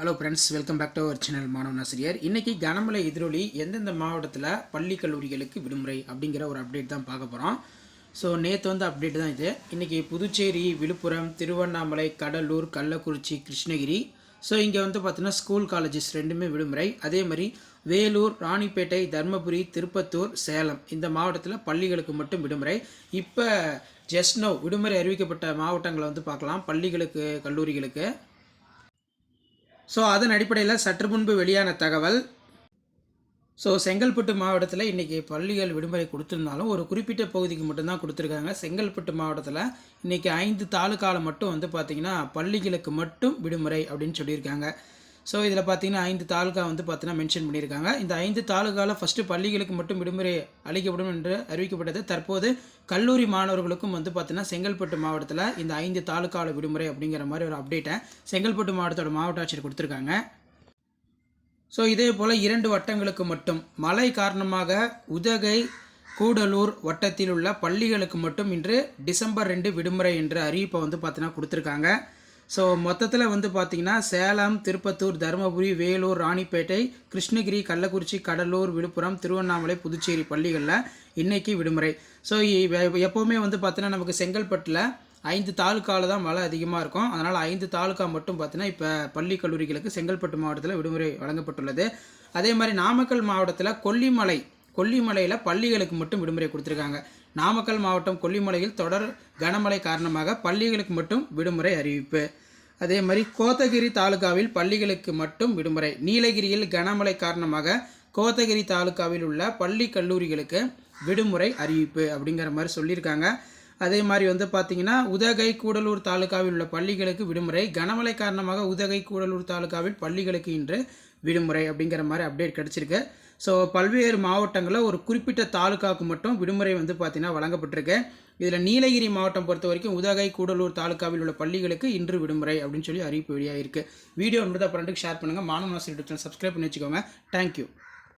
Hello friends, welcome back to our channel மாணவன் ஆசிரியர். இன்றைக்கி கனமழை எதிரொலி எந்தெந்த மாவட்டத்தில் பள்ளி கல்லூரிகளுக்கு விடுமுறை அப்படிங்கிற ஒரு அப்டேட் தான் பார்க்க போகிறோம். ஸோ நேற்று அப்டேட் தான் இது. இன்றைக்கி புதுச்சேரி, விழுப்புரம், திருவண்ணாமலை, கடலூர், கள்ளக்குறிச்சி, கிருஷ்ணகிரி, ஸோ இங்கே பார்த்தீங்கன்னா ஸ்கூல் காலேஜஸ் ரெண்டுமே விடுமுறை. அதே மாதிரி வேலூர், ராணிப்பேட்டை, தர்மபுரி, திருப்பத்தூர், சேலம் இந்த மாவட்டத்தில் பள்ளிகளுக்கு மட்டும் விடுமுறை. இப்போ ஜஸ்ட் நோ விடுமுறை அறிவிக்கப்பட்ட மாவட்டங்களை பார்க்கலாம் பள்ளிகளுக்கு, கல்லூரிகளுக்கு. ஸோ அதன் அடிப்படையில் சற்று முன்பு வெளியான தகவல். ஸோ செங்கல்பட்டு மாவட்டத்தில் இன்றைக்கி பள்ளிகள் விடுமுறை கொடுத்துருந்தாலும் ஒரு குறிப்பிட்ட பகுதிக்கு மட்டும்தான் கொடுத்துருக்காங்க. செங்கல்பட்டு மாவட்டத்தில் இன்றைக்கி 5 தாலுக்காவில் மட்டும் பார்த்திங்கன்னா பள்ளிகளுக்கு மட்டும் விடுமுறை அப்படின்னு சொல்லியிருக்காங்க. ஸோ இதில் பார்த்தீங்கன்னா 5 தாலுகா பார்த்தீங்கன்னா மென்ஷன் பண்ணியிருக்காங்க. இந்த 5 தாலுகாவில் ஃபஸ்ட்டு பள்ளிகளுக்கு மட்டும் விடுமுறை அளிக்கப்படும் என்று அறிவிக்கப்பட்டது. தற்போது கல்லூரி மாணவர்களுக்கும் பார்த்தீங்கன்னா செங்கல்பட்டு மாவட்டத்தில் இந்த 5 தாலுகாவில் விடுமுறை அப்படிங்கிற மாதிரி ஒரு அப்டேட்டை செங்கல்பட்டு மாவட்டத்தோட மாவட்ட ஆட்சியர் கொடுத்துருக்காங்க. ஸோ இதே போல் 2 வட்டங்களுக்கு மட்டும் மழை காரணமாக உதகை, கூடலூர் வட்டத்தில் உள்ள பள்ளிகளுக்கு மட்டும் இன்று டிசம்பர் 2 விடுமுறை என்ற அறிவிப்பை பார்த்தீங்கன்னா கொடுத்துருக்காங்க. ஸோ மொத்தத்தில் பார்த்திங்கன்னா சேலம், திருப்பத்தூர், தருமபுரி, வேலூர், ராணிப்பேட்டை, கிருஷ்ணகிரி, கள்ளக்குறிச்சி, கடலூர், விழுப்புரம், திருவண்ணாமலை, புதுச்சேரி பள்ளிகளில் இன்றைக்கி விடுமுறை. ஸோ எப்போவுமே பார்த்தீங்கன்னா நமக்கு செங்கல்பட்டில் 5 தாலுக்காவில் தான் மழை அதிகமாக இருக்கும். அதனால் 5 தாலுக்கா மட்டும் பார்த்தீங்கன்னா இப்போ பள்ளி கல்லூரிகளுக்கு செங்கல்பட்டு மாவட்டத்தில் விடுமுறை வழங்கப்பட்டுள்ளது. அதே மாதிரி நாமக்கல் மாவட்டத்தில் கொல்லிமலையில் பள்ளிகளுக்கு மட்டும் விடுமுறை கொடுத்துருக்காங்க. நாமக்கல் மாவட்டம் கொல்லிமலையில் தொடர் கனமழை காரணமாக பள்ளிகளுக்கு மட்டும் விடுமுறை அறிவிப்பு. அதே மாதிரி கோத்தகிரி தாலுகாவில் பள்ளிகளுக்கு மட்டும் விடுமுறை. நீலகிரியில் கனமழை காரணமாக கோத்தகிரி தாலுகாவில் உள்ள பள்ளி கல்லூரிகளுக்கு விடுமுறை அறிவிப்பு அப்படிங்கிற மாதிரி சொல்லியிருக்காங்க. அதே மாதிரி பார்த்திங்கன்னா உதகை, கூடலூர் தாலுகாவில் உள்ள பள்ளிகளுக்கு விடுமுறை. கனமழை காரணமாக உதகை, கூடலூர் தாலுகாவில் பள்ளிகளுக்கு இன்று விடுமுறை அப்படிங்கிற மாதிரி அப்டேட் கிடச்சிருக்கு. ஸோ பல்வேறு மாவட்டங்களில் ஒரு குறிப்பிட்ட தாலுக்காவுக்கு மட்டும் விடுமுறை பார்த்திங்கன்னா வழங்கப்பட்டிருக்கு. இதில் நீலகிரி மாவட்டம் பொறுத்த வரைக்கும் உதகை, கூடலூர் தாலுக்காவில் உள்ள பள்ளிகளுக்கு இன்று விடுமுறை அப்படின்னு சொல்லி அறிவிப்பு வெளியாகிருக்கு. வீடியோ முடிந்த ஃப்ரெண்டுக்கு ஷேர் பண்ணுங்கள். மாணவன் ஆசிரியர் சப்ஸ்கிரைப் பண்ணி வச்சுக்கோங்க. தேங்க்யூ.